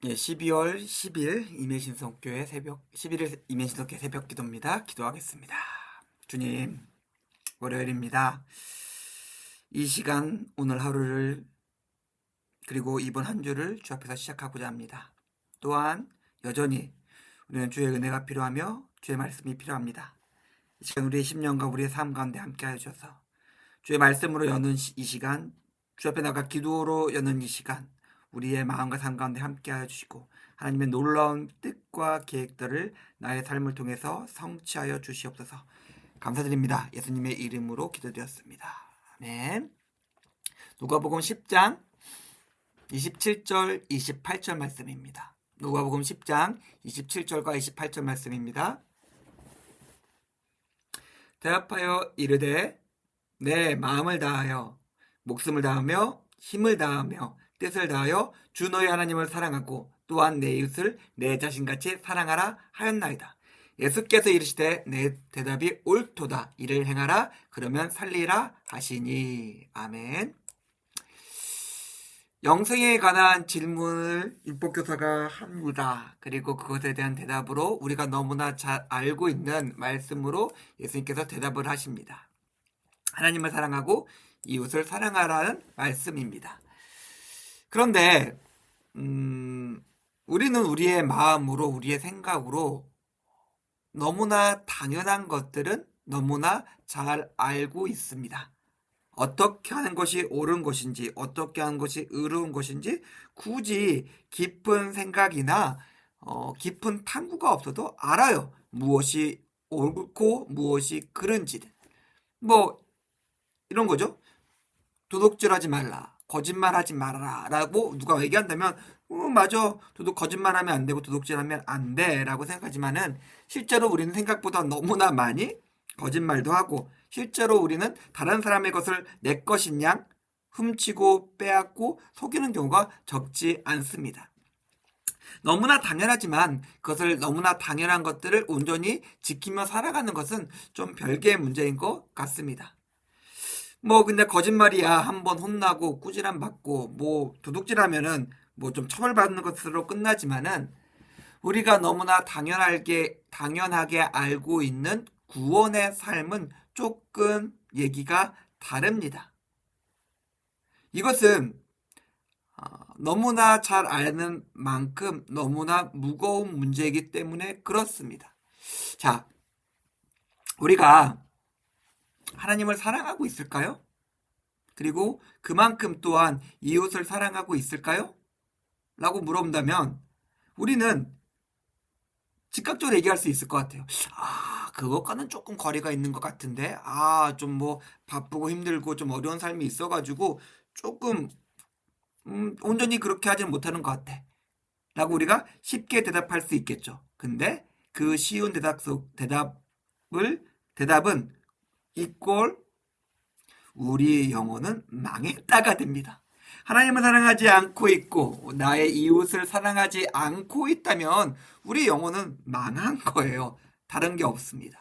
예, 12월 10일 임예신성교회 새벽 11일 임예신성교회 새벽 기도입니다. 기도하겠습니다. 주님, 월요일입니다. 이 시간 오늘 하루를 그리고 이번 한 주를 주 앞에서 시작하고자 합니다. 또한 여전히 우리는 주의 은혜가 필요하며 주의 말씀이 필요합니다. 이 시간 우리의 심령과 우리의 삶 가운데 함께하여 주셔서 주의 말씀으로 여는 이 시간, 주 앞에 나가 기도로 여는 이 시간, 우리의 마음과 삶 가운데 함께하여 주시고 하나님의 놀라운 뜻과 계획들을 나의 삶을 통해서 성취하여 주시옵소서. 감사드립니다. 예수님의 이름으로 기도드렸습니다. 아멘. 누가복음 10장 27절 28절 말씀입니다. 누가복음 10장 27절과 28절 말씀입니다. 대답하여 이르되 내 마음을 다하여 목숨을 다하며 힘을 다하며 뜻을 다하여 주 너희 하나님을 사랑하고 또한 내 이웃을 내 자신같이 사랑하라 하였나이다. 예수께서 이르시되 내 대답이 옳도다. 이를 행하라. 그러면 살리라 하시니. 아멘. 영생에 관한 질문을 율법교사가 합니다. 그리고 그것에 대한 대답으로 우리가 너무나 잘 알고 있는 말씀으로 예수님께서 대답을 하십니다. 하나님을 사랑하고 이웃을 사랑하라는 말씀입니다. 그런데 우리는 우리의 마음으로 우리의 생각으로 너무나 당연한 것들은 너무나 잘 알고 있습니다. 어떻게 하는 것이 옳은 것인지 어떻게 하는 것이 의로운 것인지 굳이 깊은 생각이나 깊은 탐구가 없어도 알아요. 무엇이 옳고 무엇이 그른지는. 뭐 이런 거죠. 도둑질하지 말라, 거짓말하지 말아라 라고 누가 얘기한다면 맞아, 거짓말하면 안 되고 도둑질하면 안 돼 라고 생각하지만은 실제로 우리는 생각보다 너무나 많이 거짓말도 하고 실제로 우리는 다른 사람의 것을 내 것인 양 훔치고 빼앗고 속이는 경우가 적지 않습니다. 너무나 당연하지만 그것을 너무나 당연한 것들을 온전히 지키며 살아가는 것은 좀 별개의 문제인 것 같습니다. 근데 거짓말이야 한번 혼나고 꾸지람 받고 도둑질하면은 좀 처벌받는 것으로 끝나지만은 우리가 너무나 당연하게 알고 있는 구원의 삶은 조금 얘기가 다릅니다. 이것은 너무나 잘 아는 만큼 너무나 무거운 문제이기 때문에 그렇습니다. 자, 우리가 하나님을 사랑하고 있을까요? 그리고 그만큼 또한 이웃을 사랑하고 있을까요? 라고 물어본다면 우리는 즉각적으로 얘기할 수 있을 것 같아요. 그것과는 조금 거리가 있는 것 같은데 좀 바쁘고 힘들고 좀 어려운 삶이 있어가지고 조금 온전히 그렇게 하지는 못하는 것 같아 라고 우리가 쉽게 대답할 수 있겠죠. 근데 그 쉬운 대답은 이꼴 우리 영혼은 망했다가 됩니다. 하나님을 사랑하지 않고 있고 나의 이웃을 사랑하지 않고 있다면 우리 영혼은 망한 거예요. 다른 게 없습니다.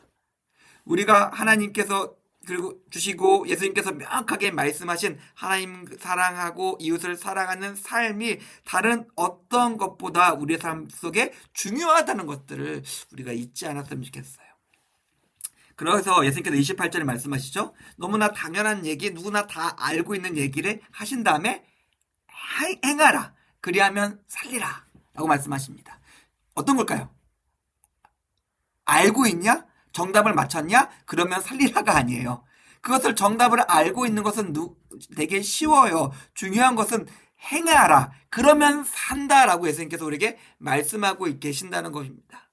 우리가 하나님께서 그리고 주시고 예수님께서 명확하게 말씀하신 하나님 사랑하고 이웃을 사랑하는 삶이 다른 어떤 것보다 우리의 삶 속에 중요하다는 것들을 우리가 잊지 않았으면 좋겠어요. 그래서 예수님께서 28절에 말씀하시죠. 너무나 당연한 얘기, 누구나 다 알고 있는 얘기를 하신 다음에 행하라. 그리하면 살리라. 라고 말씀하십니다. 어떤 걸까요? 알고 있냐? 정답을 맞췄냐? 그러면 살리라가 아니에요. 그것을 정답을 알고 있는 것은 되게 쉬워요. 중요한 것은 행하라. 그러면 산다라고 예수님께서 우리에게 말씀하고 계신다는 것입니다.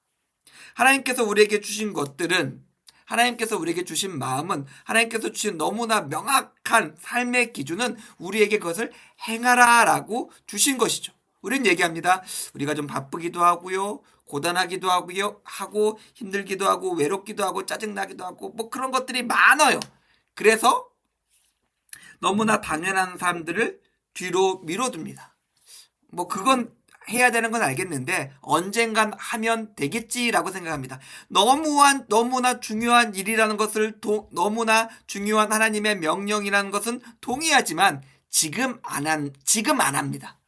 하나님께서 우리에게 주신 것들은 하나님께서 우리에게 주신 마음은 하나님께서 주신 너무나 명확한 삶의 기준은 우리에게 그것을 행하라라고 주신 것이죠. 우리는 얘기합니다. 우리가 좀 바쁘기도 하고요. 고단하기도 하고 힘들기도 하고 외롭기도 하고 짜증나기도 하고 그런 것들이 많아요. 그래서 너무나 당연한 삶들을 뒤로 미뤄둡니다. 그건 해야 되는 건 알겠는데 언젠간 하면 되겠지라고 생각합니다. 너무나 중요한 일이라는 것을 너무나 중요한 하나님의 명령이라는 것은 동의하지만 지금 안 합니다.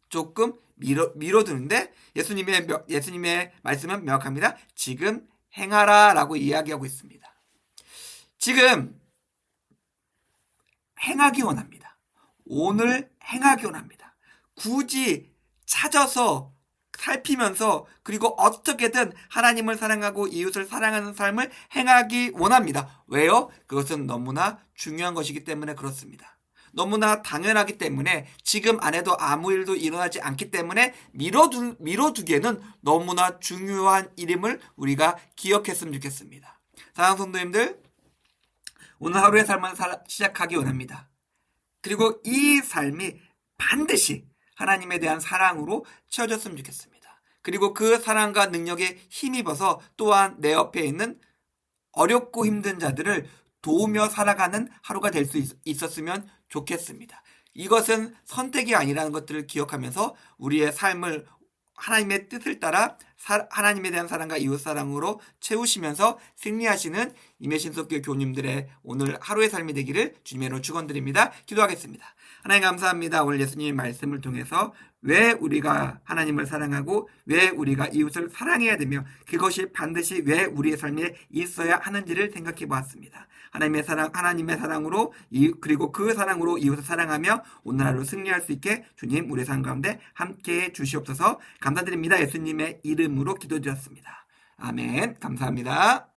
조금 미뤄두는데 예수님의 말씀은 명확합니다. 지금 행하라라고 이야기하고 있습니다. 지금 행하기 원합니다. 오늘 행하기 원합니다. 굳이 찾아서 살피면서 그리고 어떻게든 하나님을 사랑하고 이웃을 사랑하는 삶을 행하기 원합니다. 왜요? 그것은 너무나 중요한 것이기 때문에 그렇습니다. 너무나 당연하기 때문에 지금 안 해도 아무 일도 일어나지 않기 때문에 미뤄두기에는 너무나 중요한 일임을 우리가 기억했으면 좋겠습니다. 사랑하는 성도님들, 오늘 하루의 삶을 시작하기 원합니다. 그리고 이 삶이 반드시 하나님에 대한 사랑으로 채워졌으면 좋겠습니다. 그리고 그 사랑과 능력에 힘입어서 또한 내 옆에 있는 어렵고 힘든 자들을 도우며 살아가는 하루가 될 수 있었으면 좋겠습니다. 이것은 선택이 아니라는 것들을 기억하면서 우리의 삶을 하나님의 뜻을 따라 하나님에 대한 사랑과 이웃 사랑으로 채우시면서 승리하시는 임예신속교 교우님들의 오늘 하루의 삶이 되기를 주님의 이름으로 축원드립니다. 기도하겠습니다. 하나님 감사합니다. 오늘 예수님의 말씀을 통해서 왜 우리가 하나님을 사랑하고 왜 우리가 이웃을 사랑해야 되며 그것이 반드시 왜 우리의 삶에 있어야 하는지를 생각해 보았습니다. 하나님의 사랑으로 그리고 그 사랑으로 이웃을 사랑하며 오늘 하루 승리할 수 있게 주님 우리 삶 가운데 함께해 주시옵소서. 감사드립니다. 예수님의 이름으로 기도드렸습니다. 아멘. 감사합니다.